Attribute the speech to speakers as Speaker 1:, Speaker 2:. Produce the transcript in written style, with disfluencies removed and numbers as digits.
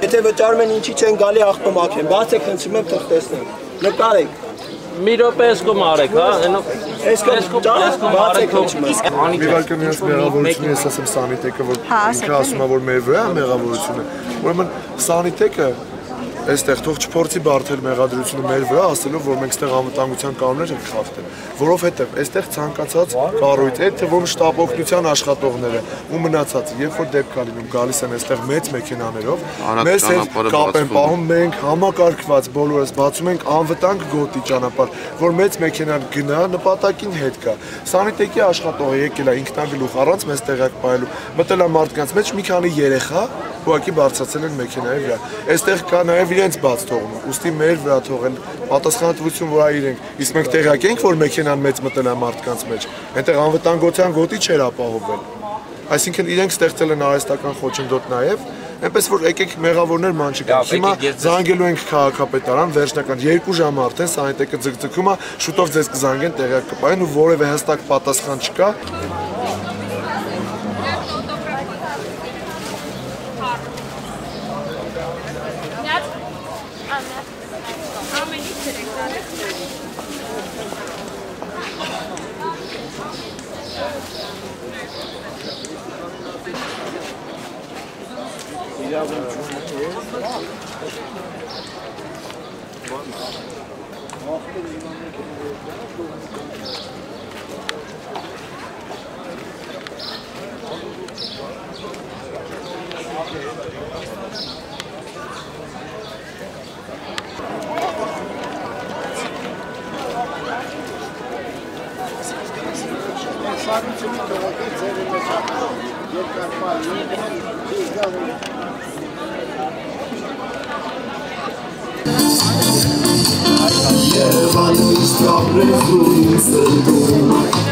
Speaker 1: Եթե վճարում են ինչի չեն գալի աղբմակեն, բացեք խնդրում եմ թող տեսնեմ, նկարեք։
Speaker 2: Մի րոպե էսկում արեք, հա,
Speaker 1: բացեք խնդրում եմ։
Speaker 3: Իհարկե նրանց մեղավորությունը ես ասեմ Սանիտեկը, որ ինքը ասում է, որ մեր վրա է մեղավորությունը, ուրեմն Սանիտեկը այստեղ թող չփորձի բարթել մեղադրությունը մեր վրա, ասելով, որ մենք այստեղ անվտանգության կանոններ ենք խախտել, որովհետև այստեղ ցանկացած կառույց, այդ թվում շտապօգնության աշխատողները ու մնացածը, երբ որ դեպք է լինում, գալիս են այստեղ մեծ մեքենաներով, մեզ հետ կապ են պահում, մենք համակարգված բոլորս բացում ենք անվտանգ գոտի ճանապարհ, որ մեծ մեքենան գնա, նպատակին հետ գա։ Սանիտեկի աշխատողը եկել է ինքնագլուխ առանց մեզ տեղակ պահելու, մտել է մարդկանց մեջ մի քանի երեխա, ուղղակի բարձրացել են մեքենայի վրա։ Այստեղ կա նաև իրենց բաց թողնում, ուստի մեր վրա թողել պատասխանատվություն, որ իրենք, իսկ մենք տեղյակ ենք, որ մեքենան մեծ մտել է մարդկանց մեջ, այնտեղ անվտանգության գոտի չէր ապահովել։ Այսինքն իրենք ստեղծել են արհեստական խոչընդոտ նաև, այնպես որ եկեք մեղավորներ ման չգանք։ Հիմա զանգելու ենք քաղաքապետարան, վերջնական 2 ժամ արդեն Սանիտեկը ձգձգում է, շուտով ձեզ կզանգեն, տեղյակ կպահեն ու որևէ հստակ պատասխան չկա։
Speaker 4: Երևանում իսկապես դու ինձ